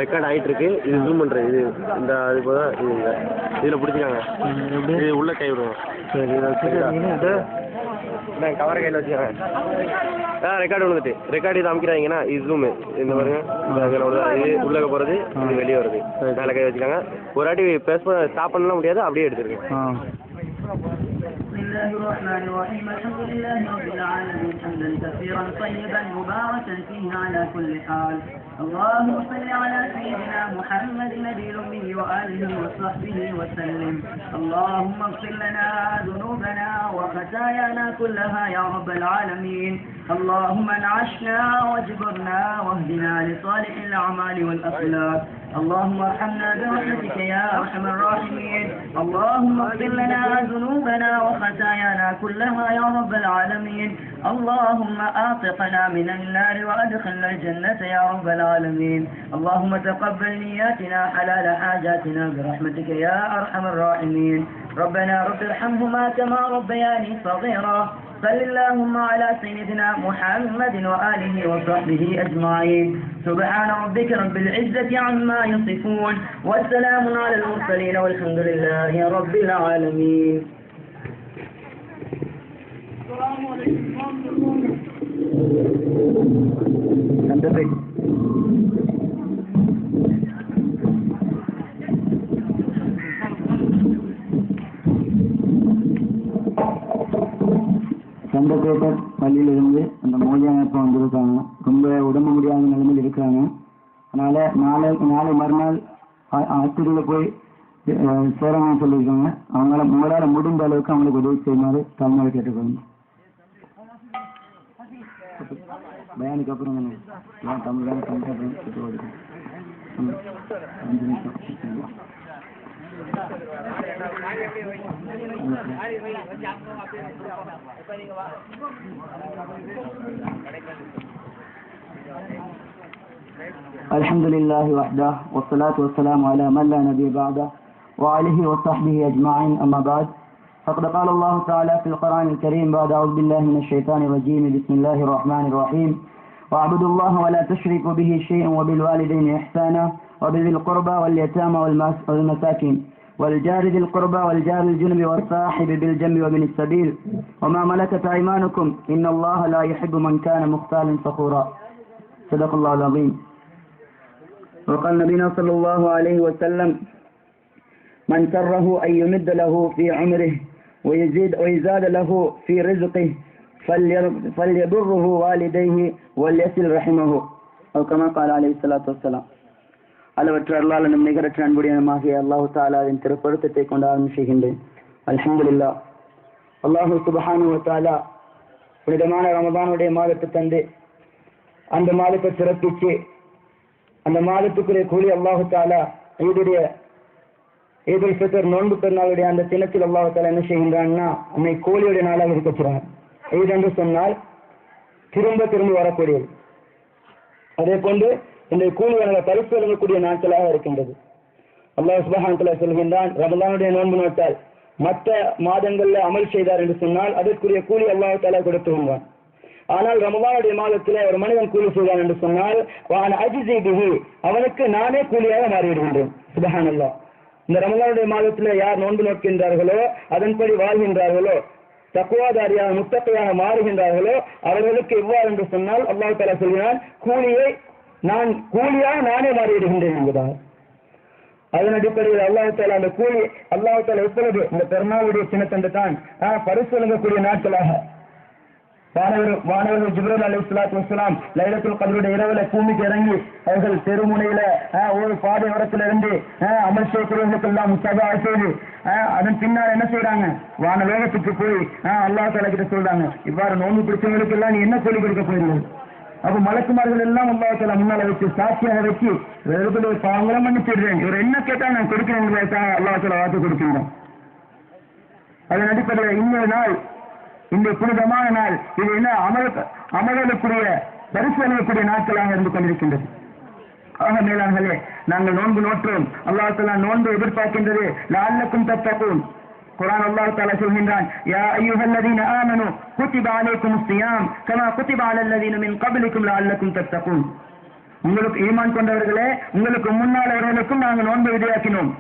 Record ஆகிட்டு இருக்கு. இது ஜூம் பண்ணுறேன். இது இந்த அது போல இது இல்லை. இதில் பிடிச்சிக்காங்க. இது உள்ள கை விடுங்க. சரி கவரை கையில் வச்சுக்காங்க. ரெக்கார்டு விழுந்துட்டு ரெக்கார்டு இது அமைக்கிறாங்கன்னா இது ஜூமு இந்த பாருங்க. இது உள்ளே போகிறது, இது வெளியே வருது. மேலே கை வச்சுக்காங்க. ஒரு வாட்டி பேச ஸ்டாப் பண்ணலாம் முடியாது, அப்படியே எடுத்துருங்க. بسم الله الرحمن الرحيم. الحمد لله رب العالمين حمدا كثيرا طيبا مباركا فيه على كل حال. اللهم صل على سيدنا محمد النبي الأمي وآله وصحبه وسلم. اللهم اغفر لنا ذنوبنا وخطايانا كلها يا رب العالمين. اللهم انعشنا واجبرنا واهدنا لصالح الأعمال والأخلاق. اللهم ارحمنا برحمتك يا أرحم الراحمين. اللهم اغفر لنا ذنوبنا وخطايانا كلها يا رب العالمين. اللهم آتقنا من النار وأدخلنا الجنة يا رب العالمين. اللهم تقبل نياتنا حلال حاجاتنا برحمتك يا أرحم الراحمين. ربنا رب ارحمهما كما ربياني صغيرا. صل اللهم على سيدنا محمد وآله وصحبه أجمعين. سبحان ربك رب العزة عما يصفون والسلام على المرسلين والحمد لله رب العالمين. السلام عليكم. சந்தகோட்டர் பள்ளியிலிருந்து அந்த மோஜானப்பா வந்திருக்காங்க. ரொம்ப உடம்பு முடியாத நிலைமையில் இருக்கிறாங்க. அதனால நாளை மறுநாள் ஆஸ்பத்திரியில் போய் சேரணும்னு சொல்லியிருக்காங்க. உங்களால் முடிந்த அளவுக்கு அவங்களுக்கு உதவி செய்யுமாறு தலைமையை கேட்டுக்கோங்க. பயானுக்கு அப்புறம் தமிழ் அப்புறம் சுட்டு கொடுக்கும் 5 நிமிஷம். الحمد لله وحده والصلاة والسلام على من لا نبي بعده وآله وصحبه أجمعين. أما بعد فقد قال الله تعالى في القرآن الكريم بعد أعوذ بالله من الشيطان الرجيم بسم الله الرحمن الرحيم واعبدوا الله ولا تشركوا به شيئا وبالوالدين إحسانا وبذي القربى واليتامى والمساكين والجار ذي القربى والجار الجنب والصاحب بالجنب وابن السبيل وما ملكت أيمانكم إن الله لا يحب من كان مختالا فخورا. صدق الله العظيم. وقال نبينا صلى الله عليه وسلم من سره أن يمد له في عمره ويزاد له في رزقه فليبره والديه وليصل رحمه أو كما قال عليه الصلاة والسلام. அளவற்ற அருளாளனும் நிகரற்ற அன்புடையனுமாகிய அல்லாஹு தஆலாவின் திருப்பொருத்தத்தை கொண்டு ஆரம்பிக்கின்றேன். அல்ஹம்துலில்லாஹ். அல்லாஹு சுப்ஹானஹு வ தஆலா புனிதமான ரமதானுடைய மாதத்தை தந்து அந்த மாதத்தை சிறப்பிச்சு அந்த மாதத்துக்குரிய கூலி அல்லாஹு தஆலா ஈதுல் ஃபித்ர் நோன்பு பெருநாளுடைய அந்த தினத்தில் அல்லாஹு தஆலா என்ன செய்கின்றான்னா அன்னை கூலியுடைய நாளாக இருக்கிறார். ஈத் என்று சொன்னால் திரும்ப வரக்கூடியது. அதே போன்று இந்த கூலிகளை பரிசு வழங்கக்கூடிய நாட்களாக இருக்கின்றது. அல்லாஹ் சுப்ஹானஹு வ தஆலா சொல்கின்றான், ரமலானுடைய நோன்பு நோட்டால் மற்ற மாதங்கள்ல அமல் செய்தார் என்று சொன்னால் அதற்குரிய கூலி அல்லாஹ் தஆலா கொடுத்துகின்றான். ஆனால் ரமலானுடைய மாதத்தில் ஒரு மனிதன் கூலி செய்தான் என்று சொன்னால் அவனுக்கு நானே கூலியாக மாறிவிடுகின்றேன். சுப்ஹானல்லாஹ். இந்த ரமலானுடைய மாதத்தில் யார் நோன்பு நோக்கின்றார்களோ அதன்படி வாழ்கின்றார்களோ தக்வாதாரியாக முத்தகையாக மாறுகின்றார்களோ அவர்களுக்கு எவ்வாறு என்று சொன்னால் அல்லாஹ் தஆலா சொல்கிறான், கூலியாக நானே மாறிவிடுகின்றேன் என்பதாக. அதன் அடிப்படையில் அல்லாஹ் தஆலா அந்த கூலி அல்லாஹ் தஆலா எப்பொழுது இந்த பெருநாளுடைய சின்னத்தன்று தான் பரிசு வழங்கக்கூடிய நாட்களாக வானவர்கள் ஜிப்ரீல் அலைஹிஸ்ஸலாத்து வஸ்ஸலாம் லைலத்துல் கத்ருடைய இரவுல பூமிக்கு இறங்கி அவர்கள் தெருமுனையில ஒரு பாதை ஓரத்திலிருந்து அமல் செய்யக்கூடியவர்களுக்கெல்லாம் சபா செய்து அதன் பின்னால் என்ன செய்யறாங்க, வானலோகத்துக்கு போய் அல்லாஹ் தஆலா கிட்ட சொல்றாங்க, இவ்வாறு நோன்பு பிடிச்சவங்களுக்கு எல்லாம் நீ என்ன சொல்லி கொடுக்க போறீர்கள்? அப்ப மலக்குமார்கள் எல்லாம் அல்லாஹ் தஆலா முன்னால வச்சு சாட்சியாக வச்சு பாவங்களும் மன்னிச்சிடுறேன், இவர் என்ன கேட்டா நான் கொடுக்கிறேன் அல்லாஹ் தஆலா வாக்கு கொடுக்கின்றோம். அதன் அடிப்படையில் இன்னொரு நாள், இந்த புனிதமான நாள், இது என்ன அமல்களுக்குரிய பரிசீலனைக்குரிய நாட்களாக இருந்து கொண்டிருக்கின்றது. ஆக மேலாங்களே, நாங்கள் நோன்பு நோற்றோம். அல்லாஹ் தஆலா நோன்பு எதிர்பார்க்கின்றது. லஅல்லக்கும் தத்தகூன். குர்ஆன் அல்லாஹ் தஆலா சொல்கின்றான், யா அய்யுஹல்லதீன ஆமனூ குத்திப அலைக்குமுஸ் ஸியாம் கமா குத்திப அலல்லதீன மின் கப்லிக்கும் லஅல்லக்கும் தத்தகூன். உங்களுக்கு ஈமான் கொண்டவர்களே, உங்களுக்கு முன்னால் அவர்களுக்கும் நாங்கள் நோன்பு விதியாக்கினோம்,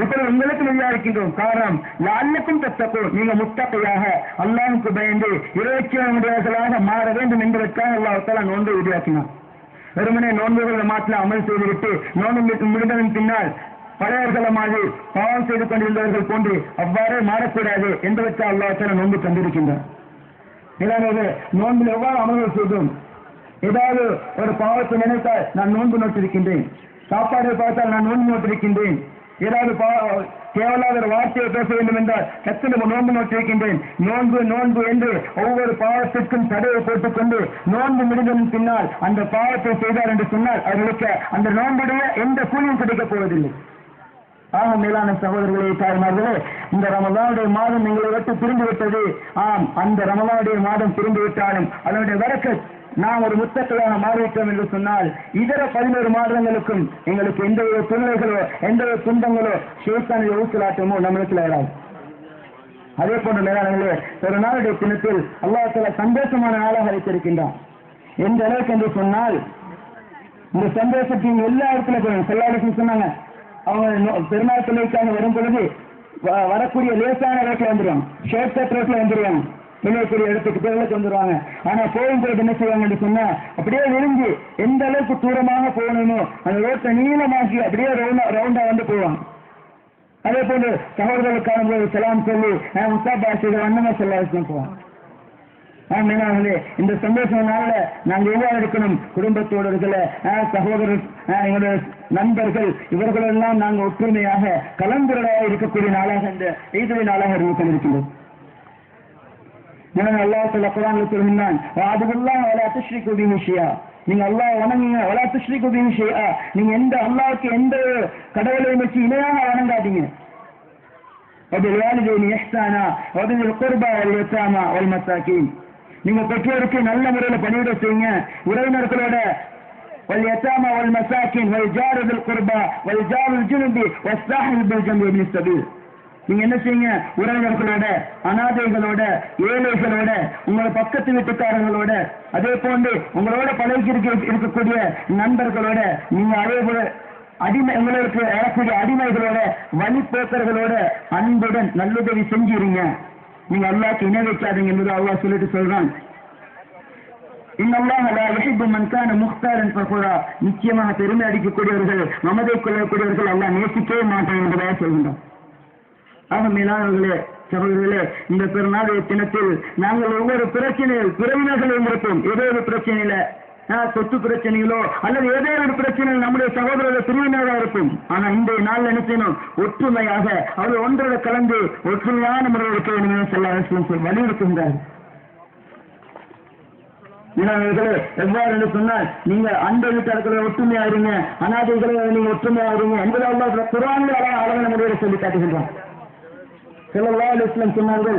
இப்பொழுது உங்களுக்கு விதியாக்கின்றோம். காரணம் லஅல்லக்கும் தத்தகூன், நீங்க முத்தகையாக அல்லாஹ்வுக்கு பயந்து இறைச்சியுடையவர்களாக மாற வேண்டும் என்பதற்காக அல்லாஹ் தஆலா நோன்பை விதியாக்கினார். வெறுமனே நோன்புகள் மாட்டில் அமல் செய்துவிட்டு நோன்பு முடிந்ததன் பின்னால் பழையவர்களை மாதிரி பாவம் செய்து கொண்டிருந்தவர்கள் போன்று அவ்வாறே மாறக்கூடாது என்பதற்காக அல்லாஹ் தஆலா நோன்பு தந்திருக்கின்றார். இல்லாமல் நோன்பில் எவ்வாறு அமல்கள் செய்தோம்? ஏதாவது ஒரு பாவத்தை நினைத்தால் நான் நோன்பு நோட்டிருக்கின்றேன், சாப்பாடை பார்த்தால் நான் நோன்பு நோட்டிருக்கின்றேன், ஏதாவது தேவையில்லாத ஒரு வார்த்தையை பேச வேண்டும் என்றால் கத்தின நோன்பு நோட்டிருக்கின்றேன். நோன்பு நோன்பு என்று ஒவ்வொரு பாவத்திற்கும் தடையை போட்டுக்கொண்டு நோன்பு முடிந்ததன் பின்னால் அந்த பாவத்தை செய்தார் என்று சொன்னால் அவர்களுக்கு அந்த நோன்புடைய எந்த கூலியும் கிடைக்கப் போவதில்லை. ஆக மேலான சகோதரர்களே, தாய்மார்களே, இந்த ரமலானுடைய மாதம் எங்களை விட்டு திரும்பி விட்டது. ஆம், அந்த ரமலானுடைய மாதம் திரும்பி விட்டாலும் அதனுடைய வரக்கத் நாம் ஒரு முத்தக்களாக மாறிவிட்டோம் என்று சொன்னால் இதர 11 மாதங்களுக்கும் எங்களுக்கு எந்த ஒரு தொல்லைகளோ எந்த ஒரு துன்பங்களோ ஷைத்தானுடைய ஊசலாட்டமோ நம்மளுக்கு வராது. அதே போன்ற மேலாளர்களே, ஒரு நாளுடைய தினத்தில் அல்லாஹ் தஆலா சந்தோஷமான நாளாக வைத்திருக்கின்றான். எந்த அளவுக்கு என்று சொன்னால் இந்த சந்தோஷத்தின் எல்லா இடத்துல செல்லாடுன்னு சொன்னாங்க. அவங்க பெருநாள் தொழிலுக்காக வரும் பொழுது வரக்கூடிய லேசான ரோட்ல வந்துடுவாங்க, ஷார்ட் கட் ரோட்ல வந்துடுவாங்க, விளையக்கூடிய இடத்துக்கு பேருக்கு வந்துடுவாங்க. ஆனா போகும்போது என்ன செய்வாங்க என்று சொன்னா அப்படியே விழுந்து எந்த அளவுக்கு தூரமாக போகணுமோ அந்த ரோட்டை நீளமாக்கி அப்படியே ரவுண்டா வந்து போவாங்க. அதே போன்று சகோதரர்களுக்கான போது செலாம் சொல்லி முஸ்தாபா செய்த அண்ணமா செல்லாத போவாங்க. மேலாளர்களே, இந்த சந்தோஷனால நாங்கள் எவ்வாறு இருக்கணும்? குடும்பத்தோடு இருக்கல, சகோதரர், எங்களுடைய நண்பர்கள், இவர்களெல்லாம் நாங்கள் ஒற்றுமையாக கலந்துரையாக இருக்கக்கூடிய நாளாக இந்த ஈதுடைய நாளாக இருந்து கொண்டிருக்கின்றோம். அல்லாஹ் தஆலா குர்ஆனில் சொல்கிறான், வஅதுல்லாஹ வலா துஷ்ரிகு பிஹி ஷைஆ, நீங்க அல்லாஹ் வணங்குங்க, வலா துஷ்ரிகு பிஹி ஷைஆ, நீங்க எந்த அல்லாஹ்வுக்கு எந்த கடவுளையும் வச்சு இணையாக வணங்காதீங்க. வபில்வாலிதைனி இஹ்சானா வபில் குர்பா வல் யதாமா வல் மசாகீன், நீங்க பெற்றோருக்கு நல்ல முறையில் பணிவிடை செய்யுங்க, உறவினர்களோட வல் யதாமா வல் மசாகீன் வல் ஜார் பில் குர்பா வல் ஜார் ஜுனுபி வஸ்ஸாஹில் பில் ஜம்பி இப்னு ஸபீல், நீங்க என்ன செய்யுங்க? உறவினர்களோட, அனாதைகளோட, ஏழைகளோட, உங்களோட பக்கத்து வீட்டுக்காரங்களோட, அதே போன்று உங்களோட பழகி இருக்கக்கூடிய நண்பர்களோட, நீங்க அதே போல உங்களுக்கு வரக்கூடிய அடிமைகளோட, வழிபோக்கர்களோட அன்புடன் நல்லுதவி செஞ்சிருங்க. நீங்க அல்லாஹ்க்கு இணை வைக்காதீங்க என்பது அல்லாஹ் சொல்லிட்டு சொல்றான். இன்னல்லாஹ லா யுஹிப்பு மன் கான முக்தாரன் ஃபகுரா, நிச்சயமாக பெருமை அடிக்கக்கூடியவர்கள், மமதை கொள்ளக்கூடியவர்கள் அல்லாஹ் நேசிக்கவே மாட்டான் என்பதாக சொல்கின்றான். ஆக மேலானவர்களே, சகோதரர்களே, இந்த பெருநாளைய தினத்தில் நாங்கள் ஒவ்வொரு பிரச்சனையில் பிறவினர்களும் இருப்போம். ஏதோ ஒரு பிரச்சனையில சொத்து பிரச்சனைகளோ அல்லது ஏதோ ஒரு பிரச்சனையில் நம்முடைய சகோதரர்கள் பிரிவினராக இருக்கும். ஆனா இந்த நாள் என்ன செய்யணும்? ஒற்றுமையாக அவர் ஒன்றோட கலந்து ஒற்றுமையான முறையில் இருக்க வேண்டும் சொல்ல வலியுறுத்துகின்றார். எவ்வாறு என்று சொன்னால் நீங்க அந்த வீட்டாளர்களை ஒற்றுமையா இருங்க, அனாதைகளை நீங்க ஒற்றுமையா இருங்க என்பதை அல்லாஹ் குர்ஆனில் அழகான முறையில் சொல்லி காட்டுகின்றார். ஸல்லல்லாஹு அலைஹி வஸல்லம் சொன்னார்கள்,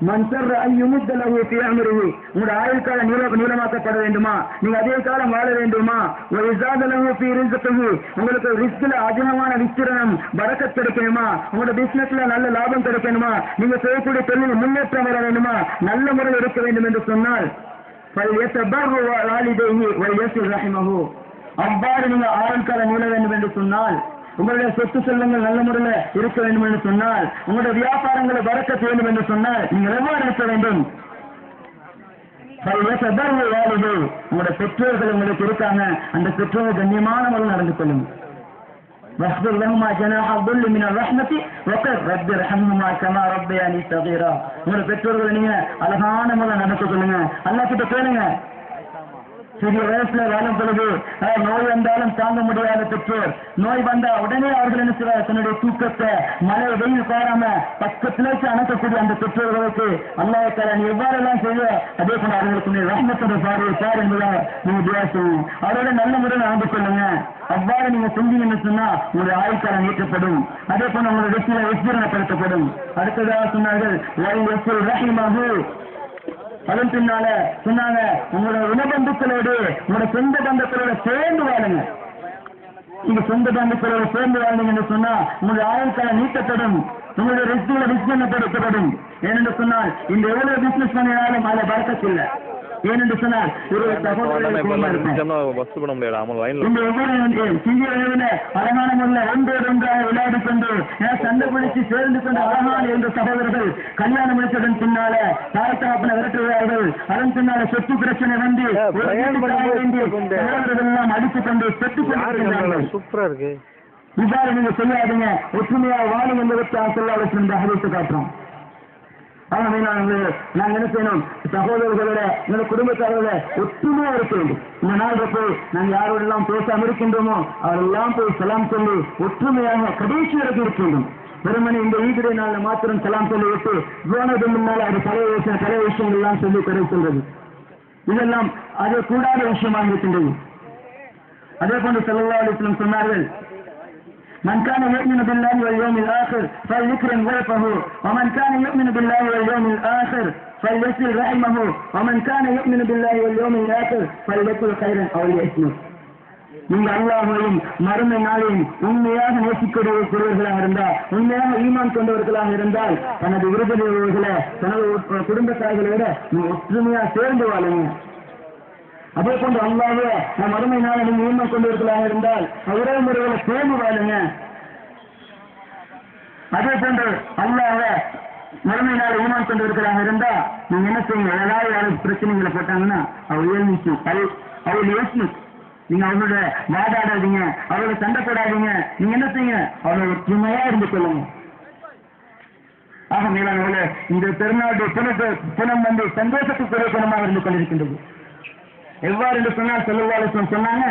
மன் ஸர்ர அன் யுமத்த லஹு ஃபீ அம்ரிஹி, உங்களுடைய ஆயுள் காலம் நீளமாக்கப்பட வேண்டுமா, நீங்க அதே காலம் வாழ வேண்டுமா, வ இஸாத லஹு ஃபீ ரிஸ்கிஹி, உங்களுக்கு ரிஸ்கில் அதிகமான விஸ்திரணம் பரக்கத் கிடைக்கணுமா, உங்களோட பிசினஸ்ல நல்ல லாபம் கிடைக்கணுமா, நீங்க செய்யக்கூடிய தொழில் முன்னேற்றம் வர வேண்டுமா, நல்ல முறையில் இருக்க வேண்டும் என்று சொன்னால் ஃபல்யதபர்ரு வாலிதைஹி வல்யஸில் ரஹிமஹு, அவ்வாறு நீங்க ஆயுள் காலம் நீள வேண்டும் என்று சொன்னால், உங்களுடைய சொத்து செல்வங்கள் நல்ல முறையில் இருக்க வேண்டும் என்று சொன்னால், உங்களுடைய வியாபாரங்களை பரக்கத் வேண்டும் என்று சொன்னால் நீங்கள் எவ்வாறு இருக்க வேண்டும்? உங்களுடைய பெற்றோர்கள் உங்களுக்கு இருக்காங்க, அந்த பெற்றோர்கள் கண்ணியமான முறையில் நடந்து கொள்ளும். உங்களுடைய பெற்றோர்களை நீங்க அழகான முறையில் நடந்து கொள்ளுங்க. அல்லாஹ் கிட்ட கேளுங்க. சிறிய வயசுல வாழும் பொழுது நோய் வந்தாலும் தாங்க முடியாத பெற்றோர், நோய் வந்தா உடனே அவர்கள் என்ன செய்வார்? தன்னுடைய தூக்கத்தை மழை வெயில் பாராம பக்கத்துல அணைக்கக்கூடிய அந்த பெற்றோர்களுக்கு அல்லாஹ் தஆலா நீ எவ்வாறெல்லாம் செய்ய அதே போல அவர்களுக்கு ரஹ்மத்தோட பார்வை பார் என்பதாக நீங்க துஆ செய்யுங்க. அவரோட நல்ல முறையில் நடந்து கொள்ளுங்க. அவ்வாறு நீங்க செஞ்சீங்கன்னு சொன்னா உங்களுடைய ஆயுட்காலம் நீக்கப்படும். அதே போல உங்களுடைய வெற்றில விஸ்தீரணப்படுத்தப்படும். அடுத்ததாக சொன்னார்கள், அதன் பின்னால சொன்னாங்க, உங்களோட உணபந்துக்களோடு உங்களோட சொந்த பந்தங்களோட சேர்ந்து வாழுங்க. நீங்க சொந்த பந்தங்களோட சேர்ந்து வாழ்ந்தீங்கன்னு சொன்னா உங்களுடைய ஆயுட்காலம் நீக்கப்படும், உங்களுடைய ரிஸ்கில விஸ்தீரணப்படுத்தப்படும். ஏனென்று சொன்னால் இந்த எவ்வளவு பிசினஸ் பண்ணினாலும் அதுல பரக்கத் இல்லை. ஏனென்று சொன்னால் ஒரு சகோதரர்களை இந்த ஒவ்வொரு சிறிய அளவில் அழகான முறையில் ஒன்றோடொன்றாக விளையாடி கொண்டு சண்டை பிடிச்சு சேர்ந்து கொண்டு அழகான என்ற சகோதரர்கள் கல்யாணம் முடிச்சதன் பின்னால தாய் தகப்பனை விரட்டுகிறார்கள். அதன் பின்னால சொத்து பிரச்சனை வந்து எல்லாம் அடித்துக் கொண்டு செத்து கொண்டிருக்கிறார்கள். சூப்பரா இருக்கு. இவ்வாறு நீங்க சொல்லாதீங்க, ஒற்றுமையா வாழும் என்பதற்கு சொல்லாத என்று அறிவித்து காட்டுறோம். ஆகவே நாங்கள் என்ன செய்யணும், சகோதரர்களோட எங்க குடும்பத்தாரோட ஒற்றுமையா இருக்க வேண்டும். இந்த நாள் போய் நாங்கள் யாரோடெல்லாம் பேசாம இருக்கின்றோமோ அவரெல்லாம் போய் சலாம் சொல்லி ஒற்றுமையாக கடைசி வரைக்கும் இருக்க வேண்டும். வெறுமனே இந்த ஈதுடைய நாள்ல மாத்திரம் சலாம் சொல்லி விட்டு போனது முன்னால் அது பல விஷயங்கள் எல்லாம் சொல்லி குறை சொல்றது, இதெல்லாம் அது கூடாத விஷயமாக இருக்கின்றது. அதே போன்று ஸல்லல்லாஹு அலைஹி வஸல்லம் சொன்னார்கள், من كان يؤمن بالله واليوم الآخر فليكرم ضيفه ومن كان يؤمن بالله واليوم الآخر فليصل رحمه ومن كان يؤمن بالله واليوم الآخر فليقل خيرا أو ليصمت. நீங்கள் அல்லாஹ்வையும் மறுமை நாளையும் உண்மையாக நேசிக்கக்கூடியவர்களாக இருந்தால், உண்மையாக ஈமான் கொண்டவர்களாக இருந்தால், தனது விருதுகளை தனது குடும்பத்தார்களோட ஒற்றுமையா சேர்ந்து வாழுங்க. அதே போன்று அல்லாஹ்வே நம் மறுமை நாளை நீங்க ஈமான் கொண்டவர்களாக இருந்தால் உறவு முறைகளை சேர்ந்து வாழுங்க. அதே போன்று அல்லாஹ்வே மறுமை நாளை ஈமான் கொண்டவர்களாக இருந்தா நீங்க என்ன செய்யுங்க, ஏதாவது பிரச்சனைகளை போட்டாங்கன்னா அவர் ஏழ்மிச்சு அவள் யோசிச்சு நீங்க அவங்களோட வாதாடாதீங்க, அவரோட சண்டை போடாதீங்க. நீங்க என்ன செய்யுங்க, அவரோட ஒற்றுமையா இருந்து கொள்ளுங்க. ஆக மேலான இந்த பெருநாளுடைய புனம் வந்து சந்தோஷத்துக்குரிய குணமாக இருந்து கொண்டிருக்கின்றது. எவ்வாறு என்று சொன்னால் ஸல்லல்லாஹு அலைஹி வஸல்லம் சொன்னாங்க,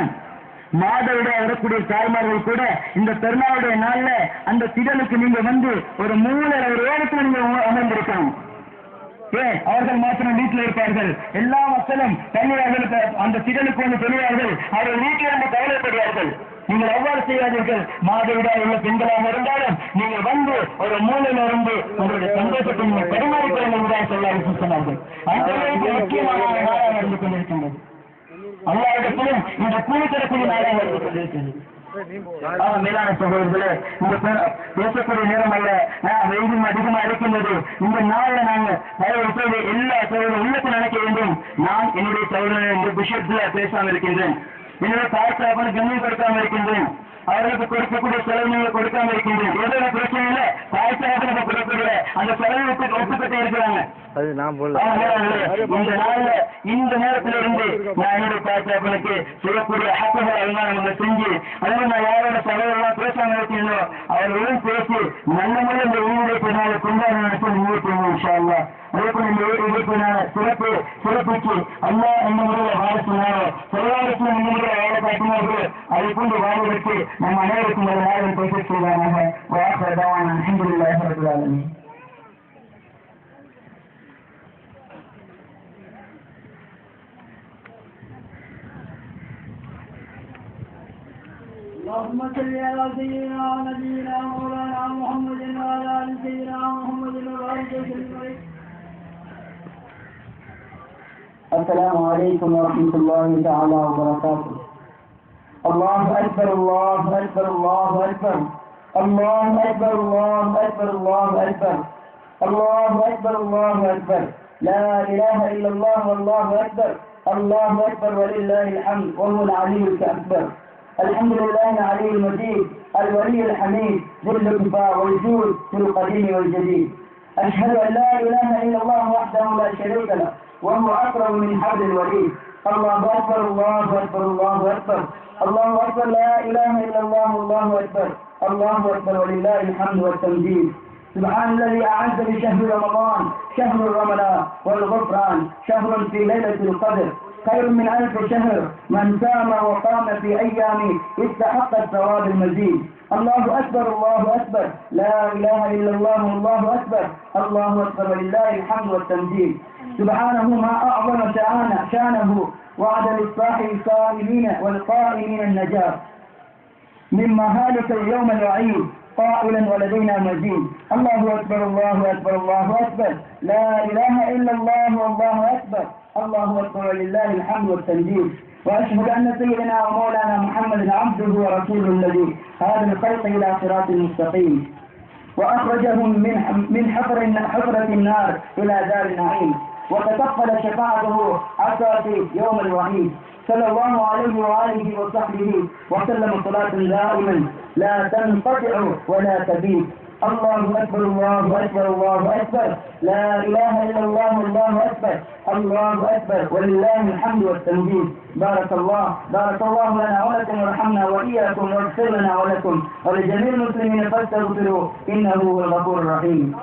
மாதவிட வரக்கூடிய தாய்மார்கள் கூட இந்த பெருநாளுடைய நாள்ல அந்த திடலுக்கு நீங்க வந்து ஒரு மூலையில ஒரு ஓரத்தில் நீங்க அமர்ந்திருக்கணும். ஏன் அவர்கள் மாத்திரம் வீட்டில் இருப்பார்கள், எல்லா மக்களும் தண்ணீர்களுக்கு அந்த திடலுக்கு வந்து செல்வார்கள், அவர்கள் வீட்டில் இருந்து கவலைப்படுவார்கள். நீங்கள் அவ்வாறு செய்யாதீர்கள். மாதவிடா உள்ள பெண்களாக இருந்தாலும் நீங்கள் வந்து ஒரு மூலையில இருந்து உங்களுடைய சந்தோஷத்தை நீங்கள் பரிமாறிக்கொள்ளுங்கள் சொன்னார்கள். அந்த முக்கியமான நாளாக இருந்து கொண்டிருக்கின்றது. அல்லாஹ்விடத்திலும் இந்த கூலி தரக்கூடிய நாளாக இருந்து கொண்டிருக்கிறது. மேலான சகோதரர்களே, இந்த பேசக்கூடிய நேரம் அல்ல, வெயிலும் அதிகமா இருக்கின்றது. இந்த நாள்ல நாங்க எல்லா சகோதரர்களும் உள்ளத்தை நினைக்க வேண்டும். நான் என்னுடைய சகோதரன் இந்த விஷயத்துல பேசாமல் இருக்கின்றேன், என்னுடைய தாய்க்கு கண்ணியப்படுத்தாமல் இருக்கின்றேன், அவர்களுக்கு கொடுக்கக்கூடிய செலவுகளை கொடுக்காம இருக்கின்றேன். ஏதோ பிரச்சனை இல்லை, தாய்க்கு கொடுக்கக்கூடிய அந்த செலவு ஒப்புக்கட்டே இருக்கிறாங்க. இந்த நேரத்தில் இருந்து நான் என்னுடைய தாய்க்கு சொல்லக்கூடிய ஹக்குகளை அவங்க செஞ்சு, அதே நான் யாரோட சகோதரெல்லாம் பேசாம இருக்கீங்களோ அவர்களும் பேசி நல்ல முறை இந்த ஊருடைய பின்னால கொண்டாட நடத்த முயற்சி இன்ஷா அல்லாஹ். அதே போல இந்த ஊருடைய சிறப்பிச்சு அல்லாஹ் எந்த முறையில் வாழ சொன்னாரோ செலவாரத்தில் எந்த முறையில் வாழ காட்டினார்கள் அதை கொண்டு வாழ்வதற்கு நம்ம அனைவருக்கும் ஒரு நாளில் பேச செய்வாங்க. அல்ஹம்துலில்லாஹி ரப்பில் ஆலமீன். اللهم صل على سيدنا ونبينا مولانا محمد وعلى ال سيدنا محمد وبارك وسلم. السلام عليكم ورحمة الله تعالى وبركاته. الله أكبر الله أكبر الله أكبر الله أكبر الله أكبر الله أكبر الله أكبر الله أكبر لا إله إلا الله والله أكبر الله أكبر ولله الحمد وهو العلي الأكبر. الحمد لله العلي المجيد الولي الحميد ذو الكفاء والجود في القديم والجديد. أشهد أن لا إله إلا الله وحده لا شريك له وهو أقرب من حبل الوريد. الله أكبر الله أكبر الله أكبر الله أكبر لا إله إلا الله الله أكبر الله أكبر ولله الحمد والتمجيد. سبحان الذي أعز بشهر رمضان شهر الرمضان والغفران شهر في ليلة القدر خير من 1000 شهر من سام وقام في أيامه استحق الثواب المزيد. الله أكبر الله أكبر لا إله إلا الله الله أكبر الله أكبر ولله الحمد والتمجيد. سبحانه ما أعظم شانه وعد للصاحب الصائمين والقائمين النجاة من مهالك اليوم الوعيد قائلا ولدينا مزيد. الله أكبر الله أكبر الله أكبر لا إله إلا الله والله أكبر الله أكبر ولله الحمد والتمجيد. وأشهد أن سيدنا ومولانا محمد عبده ورسوله الذي هذا الخلق إلى صراط المستقيم وأخرجهم من حفرة النار إلى دار النعيم. وتكفل شفاعته حتى في يوم الوعيد. صلى الله عليه وآله وصحبه وسلم صلاة دائما لا تنقطع ولا تبيد. الله أكبر الله أكبر الله أكبر، لا إله إلا الله الله أكبر، الله أكبر ولله الحمد والتمجيد. بارك الله لنا ولكم وارحمنا وإياكم واغفر لنا ولكم ولجميع المسلمين فاستغفروا إنه هو الغفور الرحيم.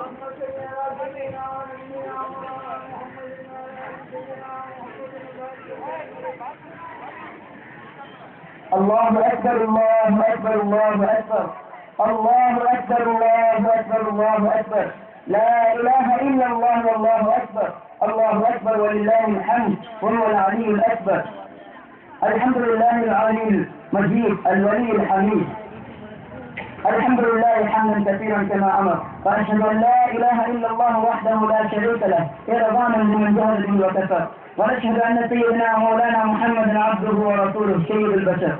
الله أكبر الله أكبر الله أكبر، الله أكبر الله أكبر الله أكبر، لا إله إلا الله والله أكبر، الله أكبر ولله الحمد وهو العلي الأكبر. الحمد لله العلي المجيد الولي الحميد. الحمد لله حمدا كثيرا كما أمر، وأشهد أن لا إله إلا الله وحده لا شريك له إرغاما لمن جهل به وكفر، ونشهد أن سيدنا مولانا محمدا عبده ورسوله سيد البشر.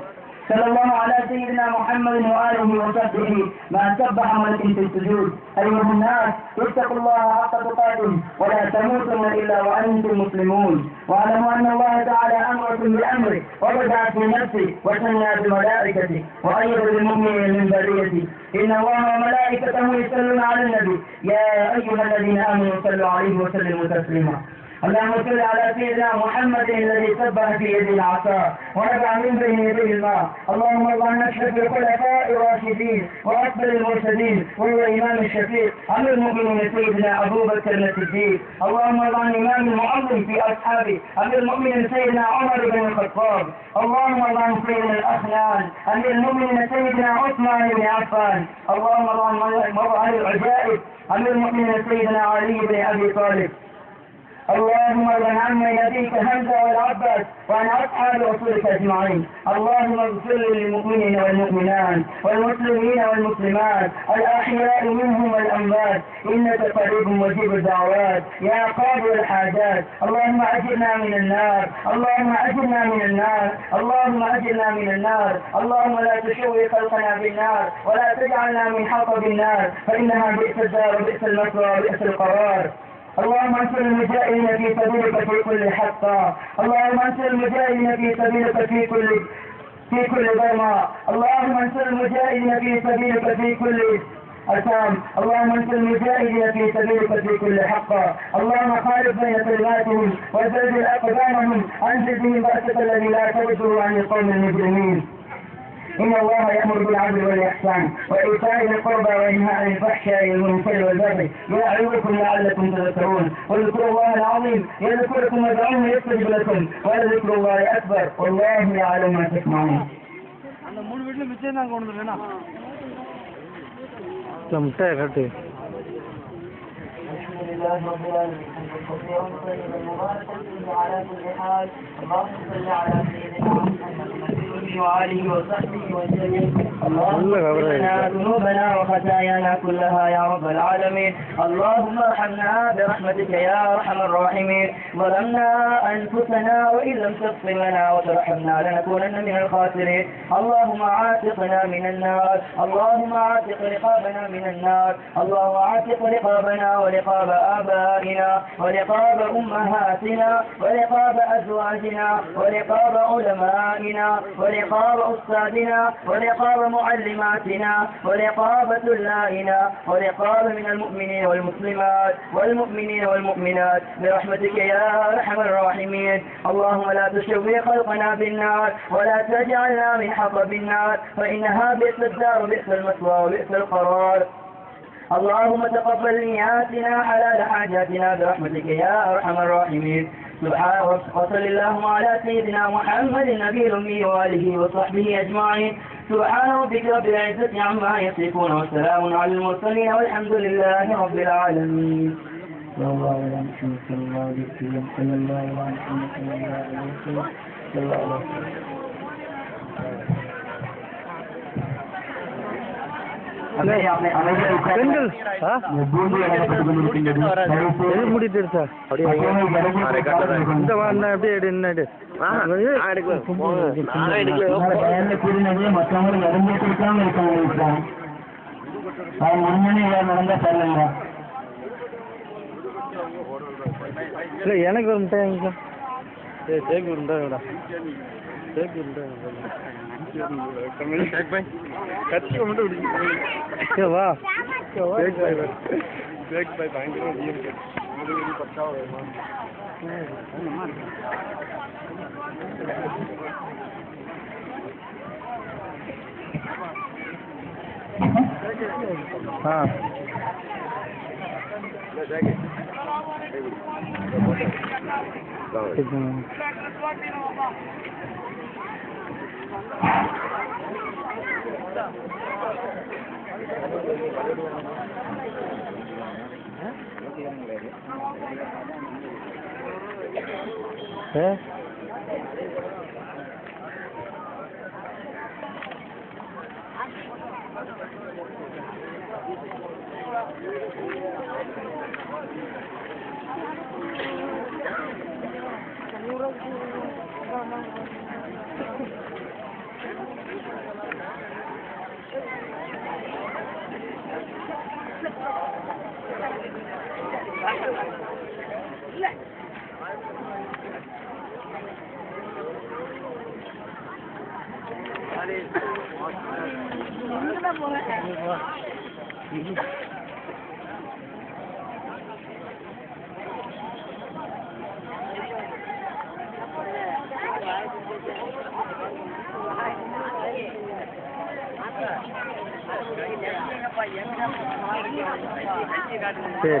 صلى الله على سيدنا محمد وآله وصحبه ما سبح ملك في السجود. أيها الناس اتقوا الله حق تقاته ولا تموتن إلا وأنتم مسلمون، واعلموا أن الله تعالى أمركم بأمره وبدأ في نفسه وثنى بملائكته وأيد بالمؤمنين من ذريته. إن الله وملائكته يصلون على النبي يا أيها الذين آمنوا صلوا عليه وسلموا تسليما. اللهم صل على سيدنا محمد الذي سبح في يده العصا ونبع من بين يديه الماء. اللهم ارضى نشهد بالخلفاء الراشدين وأكبر المرسلين وهو الإمام الشفيق أمير المؤمنين سيدنا أبو بكر الصديق. اللهم ارضى عن الإمام المعظم في أصحابه أمير المؤمنين سيدنا عمر بن الخطاب. اللهم ارضى عن سيدنا الأخنان أمير المؤمنين سيدنا عثمان بن عفان. اللهم ارضى عن العجائب أمير المؤمنين سيدنا علي بن أبي طالب. اللهم ارض عن نبيك حمزة والعباس وعن أصحاب رسولك أجمعين. اللهم اغفر للمؤمنين والمؤمنات والمسلمين والمسلمات الأحياء منهم والأموات إنك قريب مجيب الدعوات يا قاضي الحاجات. اللهم أجرنا من النار، اللهم أجرنا من النار، اللهم أجرنا من النار. اللهم لا تشوي خلقنا بالنار ولا تجعلنا من حطب النار فإنها بئس الدار وبئس المثوى وبئس القرار. اللهم انصر المجاهدين في سبيلك في كل حقا، اللهم انصر المجاهدين في سبيلك في كل ضرما، اللهم انصر المجاهدين في سبيلك في كل أسام، اللهم انصر المجاهدين في سبيلك في كل حقا. اللهم خالف بين كلماتهم وزلزل أقدامهم، أنزل بهم بأسك الذي لا ترده عن القوم المجرمين. إن الله يأمر بالعدل والإحسان وإيتاء ذي القربى وينهى عن الفحشاء والمنكر والبغي يعظكم لعلكم تذكرون. واذكروا الله العظيم يذكركم وادعوه يستجب لكم ولذكر الله أكبر والله يعلم ما تصنعون. الحمد لله رب العالمين كثيرا طيبا مباركا فيه على كل حال. اللهم صل على سيدنا محمد وآله وصحبه وسلم. اللهم اغفر لنا ذنوبنا وخطايانا كلها يا رب العالمين. اللهم ارحمنا برحمتك يا ارحم الراحمين. ظلمنا انفسنا وان لم تغفر لنا وترحمنا لنكونن من الخاسرين. اللهم عاتقنا من النار، اللهم عاتق رقابنا من النار، اللهم عاتق رقابنا ورقاب آبائنا ورقاب أمهاتنا ورقاب أزواجنا ورقاب علمائنا ورقاب أستاذنا ورقاب معلماتنا ورقاب طلائنا ورقاب من المؤمنين والمسلمات والمؤمنين والمؤمنات برحمتك يا أرحم الراحمين. اللهم لا تشوي خلقنا بالنار ولا تجعلنا من حطب النار فإنها بئس الدار وبئس المثوى وبئس القرار. اللهم تقبل نياتنا حلال حاجاتنا برحمتك يا أرحم الراحمين. سبحان وصل اللهم على سيدنا محمد النبي الأمي وآله وصحبه أجمعين. سبحان ربك رب العزة عما يصفون وسلام على المرسلين والحمد لله رب العالمين. صلى الله على محمد صلى الله عليه وسلم صلى الله على محمد صلى الله عليه وسلم صلى الله عليه وسلم. மற்றவங்களுக்கு நடந்த இல்லை எனக்கு ஒரு மிட்டாய் வாங்கிக்கோ. சரி சேக்கு ஒரு மிட்டாய் விடா. சேக்கு ஒரு மிட்டாய் கத்தி மட்டும் பிடிச்சி வா. சேக் பாய் பயங்கர பத்தா हाँ है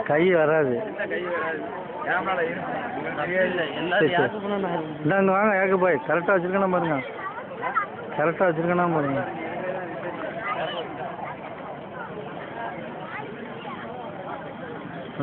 கை வராது. இந்தாங்க வாங்க ஏக்க போய் கரெக்டாக வச்சுருக்கேன்னா பாருங்க. கரெக்டாக வச்சுருக்கேன்னா பாருங்க. ஆ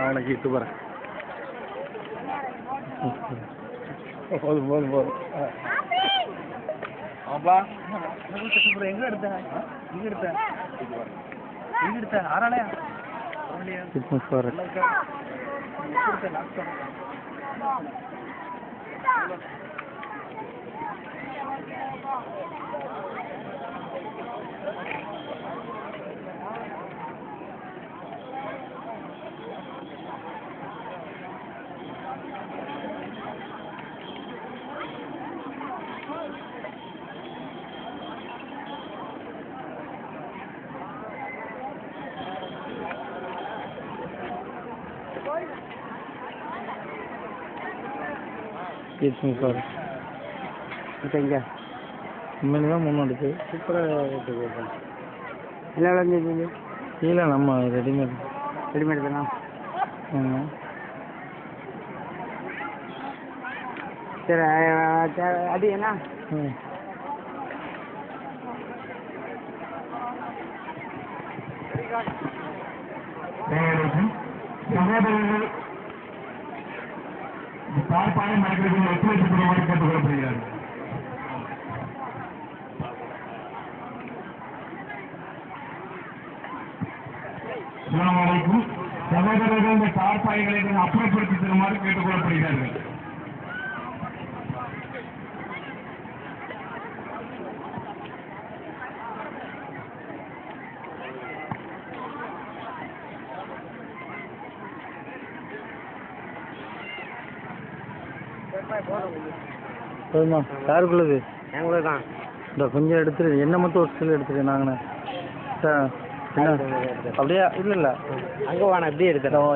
அவனுக்கு இட்டு போகிறேன். போதும் போதும் போதும். ஆப்பா எங்கே எடுத்தேன்? இங்கே எடுத்தேன். இங்கே எடுத்தேன். ஆறாளையா ஃபிட்னஸ் போகிறேன். இங்கே உண்மையிலே தான் முன்னாடி சூப்பராக போயிருக்கேன். என்ன விளைஞ்சிருந்தீங்க? இல்லை நம்ம ரெடிமேட் தானா? சரி அது என்ன? சகோதரர்கள் தாழ்பாயம் மனிதர்கள் ஒத்துழைப்புப்படுமாறு கேட்டுக் கொள்ளப்படுகிறார்கள். சகோதரர்கள் இந்த தாழ்பாய்களை அப்புறப்படுத்தி தருமாறு கேட்டுக் கொள்ளப்படுகிறார்கள். போதுமா? யாருக்குள்ளது? எங்களுக்கு தான். இந்த கொஞ்சம் எடுத்துரு. என்ன மட்டும் ஒரு சில எடுத்துரு. நாங்கண்ணே என்ன அப்படியே இல்லை இல்லை அங்கே வாண்ணா இப்படியே எடுத்துறோம்.